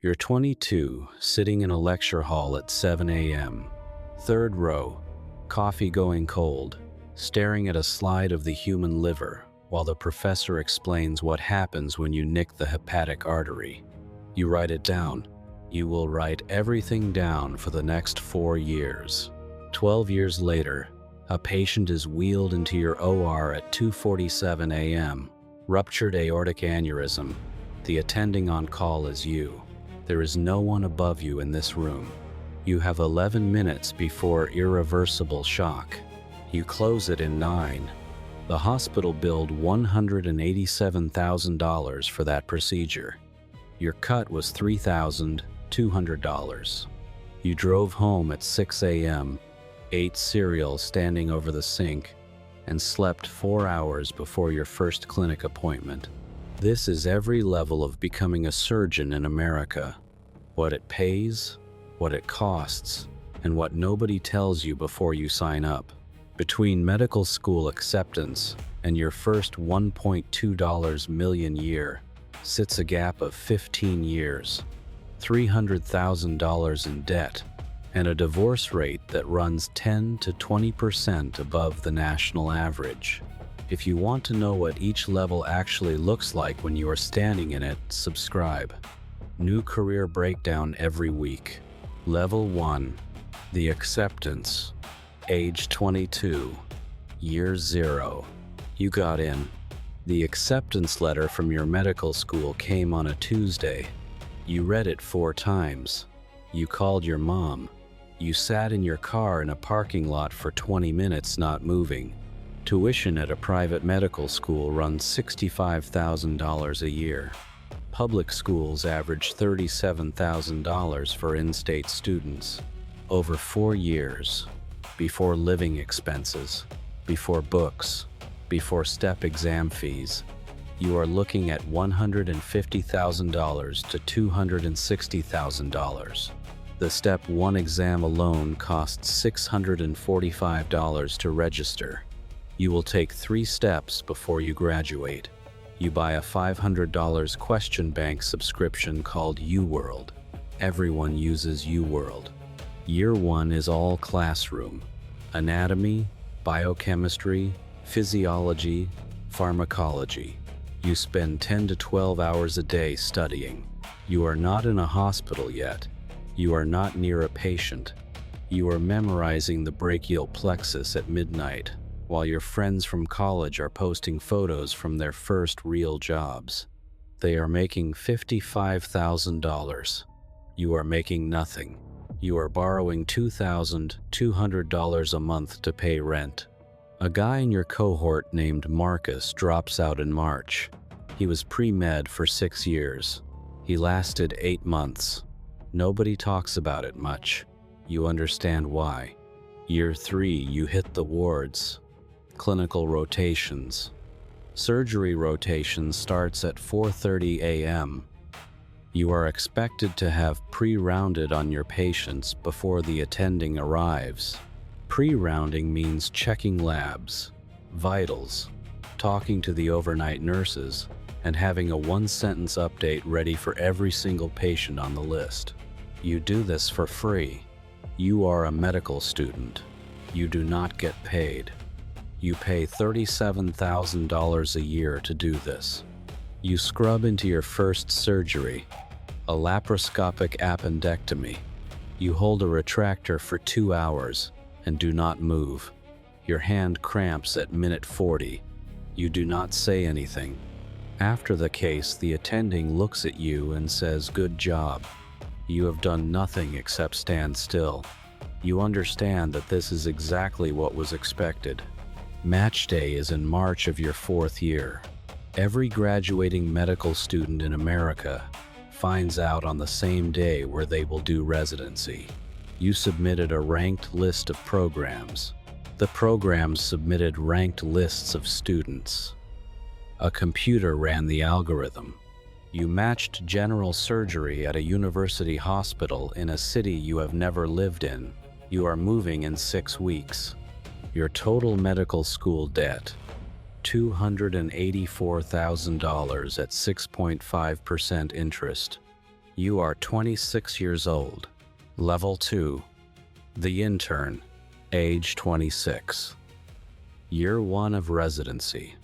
You're 22, sitting in a lecture hall at 7 a.m. Third row, coffee going cold, staring at a slide of the human liver while the professor explains what happens when you nick the hepatic artery. You write it down. You will write everything down for the next 4 years. 12 years later, a patient is wheeled into your OR at 2:47 a.m. Ruptured aortic aneurysm. The attending on call is you. There is no one above you in this room. You have 11 minutes before irreversible shock. You close it in 9. The hospital billed $187,000 for that procedure. Your cut was $3,200. You drove home at 6 a.m., ate cereal standing over the sink, and slept 4 hours before your first clinic appointment. This is every level of becoming a surgeon in America. What it pays, what it costs, and what nobody tells you before you sign up. Between medical school acceptance and your first $1.2 million year sits a gap of 15 years, $300,000 in debt, and a divorce rate that runs 10 to 20% above the national average. If you want to know what each level actually looks like when you are standing in it, subscribe. New career breakdown every week. Level 1, the acceptance. Age 22, year 0. You got in. The acceptance letter from your medical school came on a Tuesday. You read it 4 times. You called your mom. You sat in your car in a parking lot for 20 minutes not moving. Tuition at a private medical school runs $65,000 a year. Public schools average $37,000 for in-state students. Over 4 years, before living expenses, before books, before step exam fees, you are looking at $150,000 to $260,000. The Step 1 exam alone costs $645 to register. You will take 3 steps before you graduate. You buy a $500 question bank subscription called UWorld. Everyone uses UWorld. Year 1 is all classroom. Anatomy, biochemistry, physiology, pharmacology. You spend 10 to 12 hours a day studying. You are not in a hospital yet. You are not near a patient. You are memorizing the brachial plexus at midnight, while your friends from college are posting photos from their first real jobs. They are making $55,000. You are making nothing. You are borrowing $2,200 a month to pay rent. A guy in your cohort named Marcus drops out in March. He was pre-med for 6 years. He lasted 8 months. Nobody talks about it much. You understand why. Year 3, you hit the wards. Clinical rotations. Surgery rotation starts at 4:30 a.m. You are expected to have pre-rounded on your patients before the attending arrives. Pre-rounding means checking labs, vitals, talking to the overnight nurses, and having a 1-sentence update ready for every single patient on the list. You do this for free. You are a medical student. You do not get paid. You pay $37,000 a year to do this. You scrub into your first surgery, a laparoscopic appendectomy. You hold a retractor for 2 hours and do not move. Your hand cramps at minute 40. You do not say anything. After the case, the attending looks at you and says, "Good job. You have done nothing except stand still." You understand that this is exactly what was expected. Match day is in March of your 4th year. Every graduating medical student in America finds out on the same day where they will do residency. You submitted a ranked list of programs. The programs submitted ranked lists of students. A computer ran the algorithm. You matched general surgery at a university hospital in a city you have never lived in. You are moving in 6 weeks. Your total medical school debt, $284,000 at 6.5% interest. You are 26 years old. Level 2. The Intern, age 26. Year 1 of residency.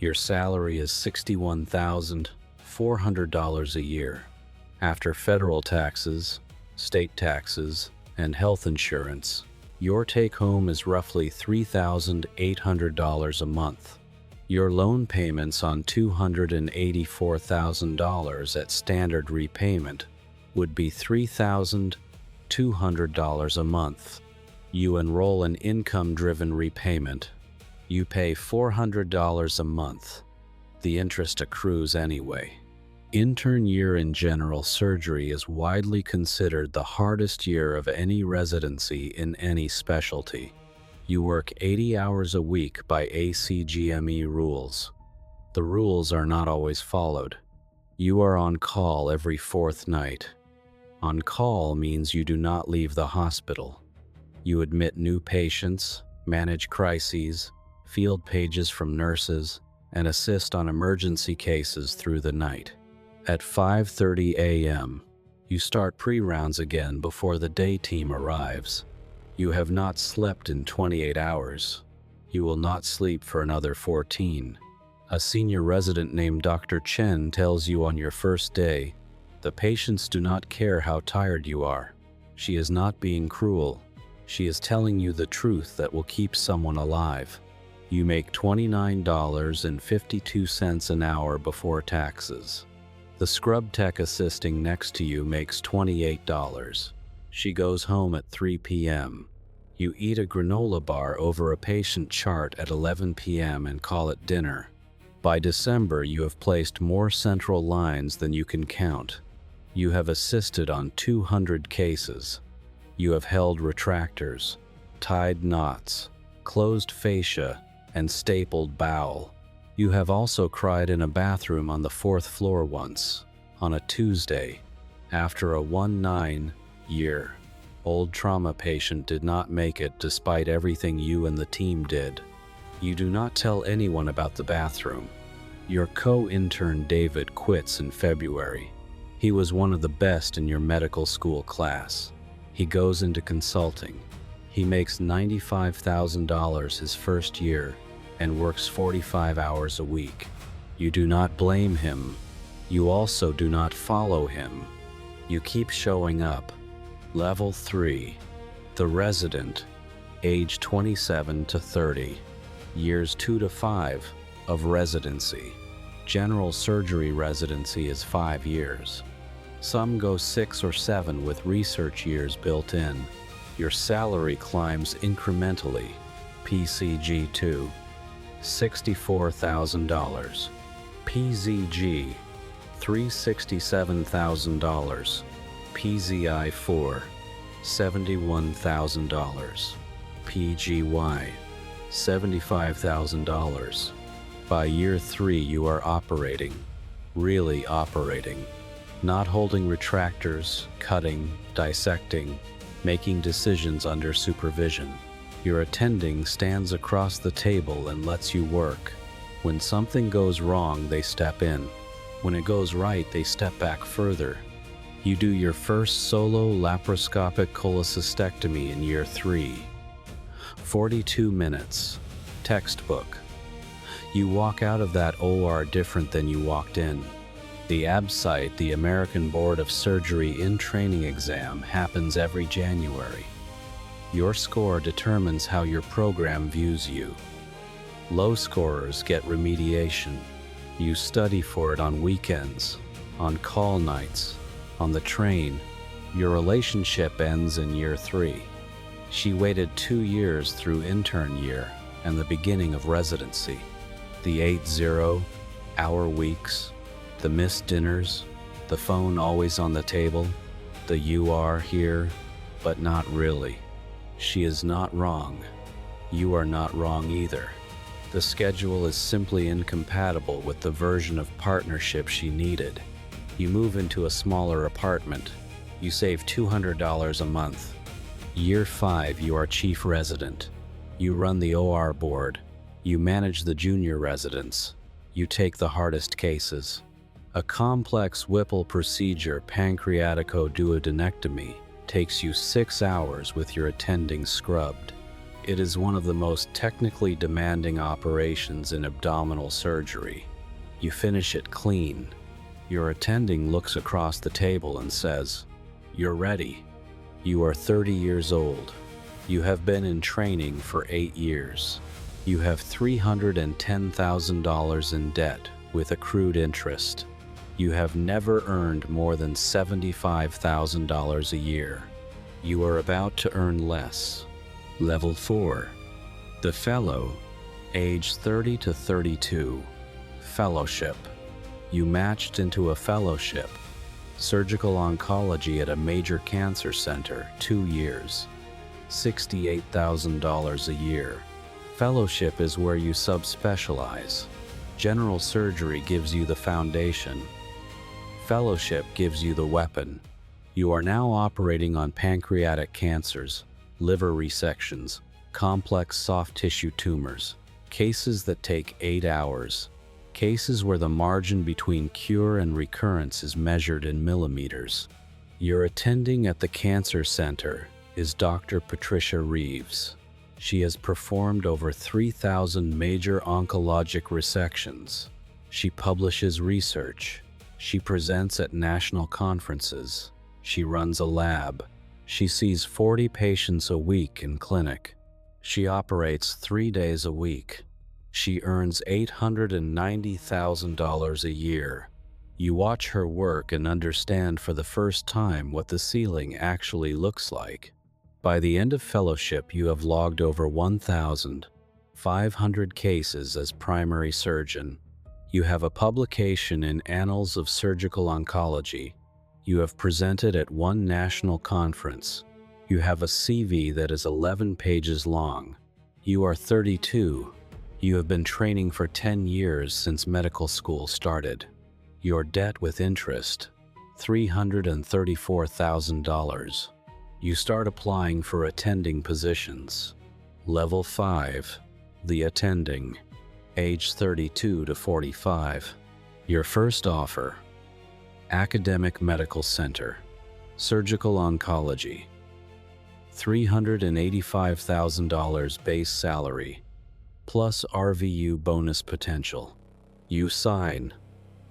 Your salary is $61,400 a year. After federal taxes, state taxes, and health insurance, your take-home is roughly $3,800 a month. Your loan payments on $284,000 at standard repayment would be $3,200 a month. You enroll in income-driven repayment. You pay $400 a month. The interest accrues anyway. Intern year in general surgery is widely considered the hardest year of any residency in any specialty. You work 80 hours a week by ACGME rules. The rules are not always followed. You are on call every fourth night. On call means you do not leave the hospital. You admit new patients, manage crises, field pages from nurses, and assist on emergency cases through the night. At 5:30 a.m., you start pre-rounds again before the day team arrives. You have not slept in 28 hours. You will not sleep for another 14. A senior resident named Dr. Chen tells you on your first day, the patients do not care how tired you are. She is not being cruel. She is telling you the truth that will keep someone alive. You make $29.52 an hour before taxes. The scrub tech assisting next to you makes $28. She goes home at 3 p.m. You eat a granola bar over a patient chart at 11 p.m. and call it dinner. By December, you have placed more central lines than you can count. You have assisted on 200 cases. You have held retractors, tied knots, closed fascia, and stapled bowel. You have also cried in a bathroom on the 4th floor once, on a Tuesday, after a 19-year-old trauma patient did not make it despite everything you and the team did. You do not tell anyone about the bathroom. Your co-intern David quits in February. He was one of the best in your medical school class. He goes into consulting. He makes $95,000 his first year and works 45 hours a week. You do not blame him. You also do not follow him. You keep showing up. Level 3. The Resident, age 27 to 30. Years 2 to 5 of residency. General surgery residency is 5 years. Some go 6 or 7 with research years built in. Your salary climbs incrementally. PCG2, $64,000. PZG, $367,000. PZI4, $71,000. PGY, $75,000. By year 3, you are operating, really operating, not holding retractors, cutting, dissecting, making decisions under supervision. Your attending stands across the table and lets you work. When something goes wrong, they step in. When it goes right, they step back further. You do your first solo laparoscopic cholecystectomy in year 3. 42 minutes. Textbook. You walk out of that OR different than you walked in. The ABSITE, the American Board of Surgery in Training exam, happens every January. Your score determines how your program views you. Low scorers get remediation. You study for it on weekends, on call nights, on the train. Your relationship ends in year 3. She waited 2 years through intern year and the beginning of residency. The 80-hour weeks, the missed dinners, the phone always on the table, the you are here, but not really. She is not wrong. You are not wrong either. The schedule is simply incompatible with the version of partnership she needed. You move into a smaller apartment. You save $200 a month. Year 5, you are chief resident. You run the OR board. You manage the junior residents. You take the hardest cases. A complex Whipple procedure, pancreaticoduodenectomy, takes you 6 hours with your attending scrubbed. It is one of the most technically demanding operations in abdominal surgery. You finish it clean. Your attending looks across the table and says, "You're ready." You are 30 years old. You have been in training for 8 years. You have $310,000 in debt with accrued interest. You have never earned more than $75,000 a year. You are about to earn less. Level 4. The Fellow, age 30 to 32. Fellowship. You matched into a fellowship. Surgical oncology at a major cancer center, 2 years. $68,000 a year. Fellowship is where you subspecialize. General surgery gives you the foundation. Fellowship gives you the weapon. You are now operating on pancreatic cancers, liver resections, complex soft tissue tumors, cases that take 8 hours, cases where the margin between cure and recurrence is measured in millimeters. Your attending at the cancer center is Dr. Patricia Reeves. She has performed over 3,000 major oncologic resections. She publishes research. She presents at national conferences. She runs a lab. She sees 40 patients a week in clinic. She operates 3 days a week. She earns $890,000 a year. You watch her work and understand for the first time what the ceiling actually looks like. By the end of fellowship, you have logged over 1,500 cases as primary surgeon. You have a publication in Annals of Surgical Oncology. You have presented at one national conference. You have a CV that is 11 pages long. You are 32. You have been training for 10 years since medical school started. Your debt with interest, $334,000. You start applying for attending positions. Level 5, the attending, age 32 to 45. Your first offer, academic medical center, surgical oncology, $385,000 base salary, plus RVU bonus potential. You sign.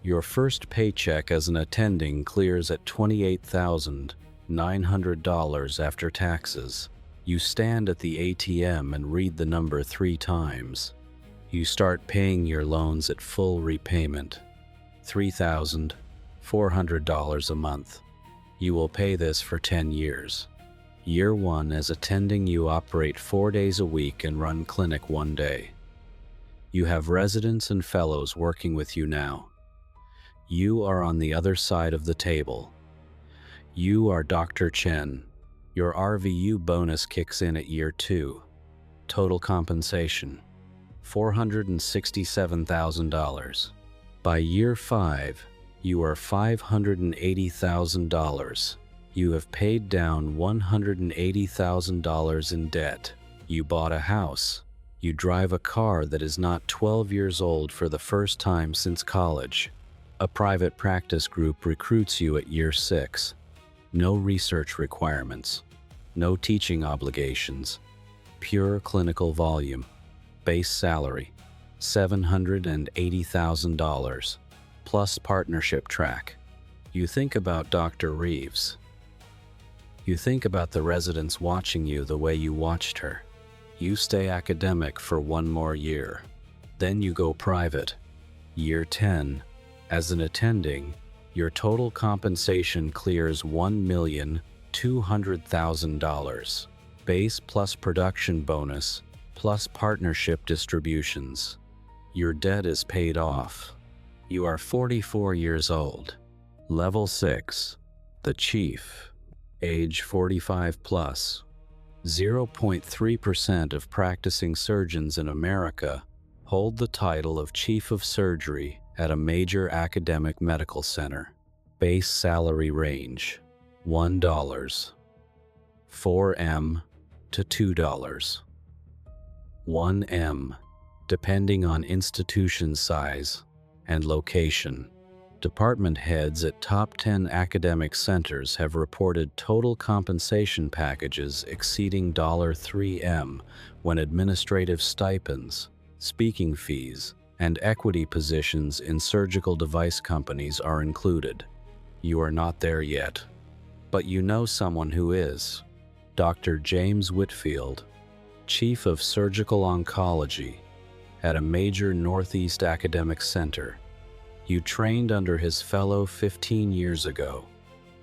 Your first paycheck as an attending clears at $28,900 after taxes. You stand at the ATM and read the number 3 times. You start paying your loans at full repayment, $3,400 a month. You will pay this for 10 years. Year 1 as attending, you operate 4 days a week and run clinic 1 day. You have residents and fellows working with you now. You are on the other side of the table. You are Dr. Chen. Your RVU bonus kicks in at year 2. Total compensation, $467,000. By year 5, you are $580,000. You have paid down $180,000 in debt. You bought a house. You drive a car that is not 12 years old for the first time since college. A private practice group recruits you at year 6. No research requirements. No teaching obligations. Pure clinical volume. Base salary, $780,000. Plus partnership track. You think about Dr. Reeves. You think about the residents watching you the way you watched her. You stay academic for 1 more year. Then you go private. Year 10. As an attending, your total compensation clears $1,200,000. Base plus production bonus, plus partnership distributions. Your debt is paid off. You are 44 years old. Level 6. The Chief. Age 45 plus. 0.3% of practicing surgeons in America hold the title of Chief of Surgery at a major academic medical center. Base salary range, $1, $4M to $2, $1M, depending on institution size and location. Department heads at top 10 academic centers have reported total compensation packages exceeding $3M when administrative stipends, speaking fees, and equity positions in surgical device companies are included. You are not there yet, but you know someone who is. Dr. James Whitfield, Chief of Surgical Oncology at a major Northeast academic center. You trained under his fellow 15 years ago.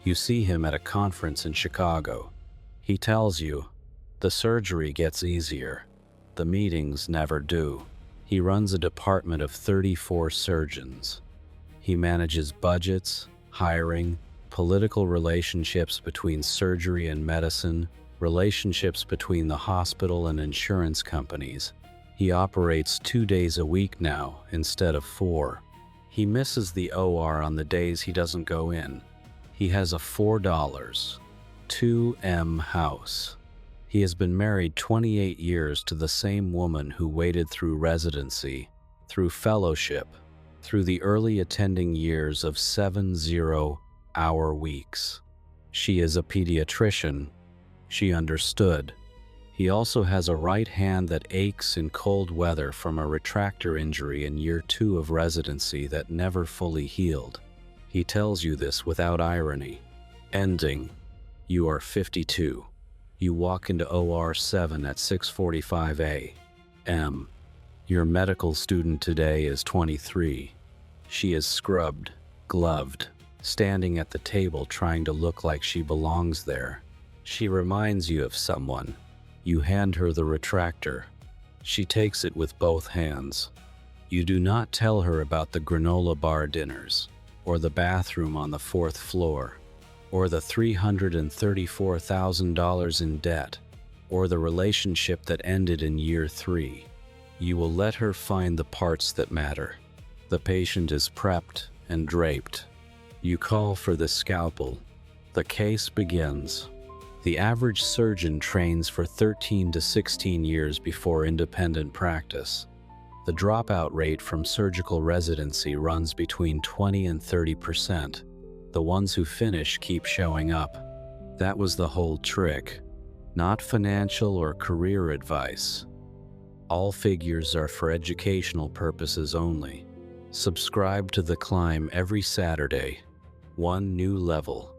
You see him at a conference in Chicago. He tells you, the surgery gets easier. The meetings never do. He runs a department of 34 surgeons. He manages budgets, hiring, political relationships between surgery and medicine, relationships between the hospital and insurance companies. He operates 2 days a week now instead of 4. He misses the OR on the days he doesn't go in. He has a $4, 2M house. He has been married 28 years to the same woman who waited through residency, through fellowship, through the early attending years of 7 0-hour weeks. She is a pediatrician. She understood. He also has a right hand that aches in cold weather from a retractor injury in year 2 of residency that never fully healed. He tells you this without irony. Ending. You are 52. You walk into OR 7 at 6:45 a.m. Your medical student today is 23. She is scrubbed, gloved, standing at the table trying to look like she belongs there. She reminds you of someone. You hand her the retractor. She takes it with both hands. You do not tell her about the granola bar dinners, or the bathroom on the 4th floor, or the $334,000 in debt, or the relationship that ended in year 3. You will let her find the parts that matter. The patient is prepped and draped. You call for the scalpel. The case begins. The average surgeon trains for 13 to 16 years before independent practice. The dropout rate from surgical residency runs between 20 and 30%. The ones who finish keep showing up. That was the whole trick. Not financial or career advice. All figures are for educational purposes only. Subscribe to The Climb every Saturday. One new level.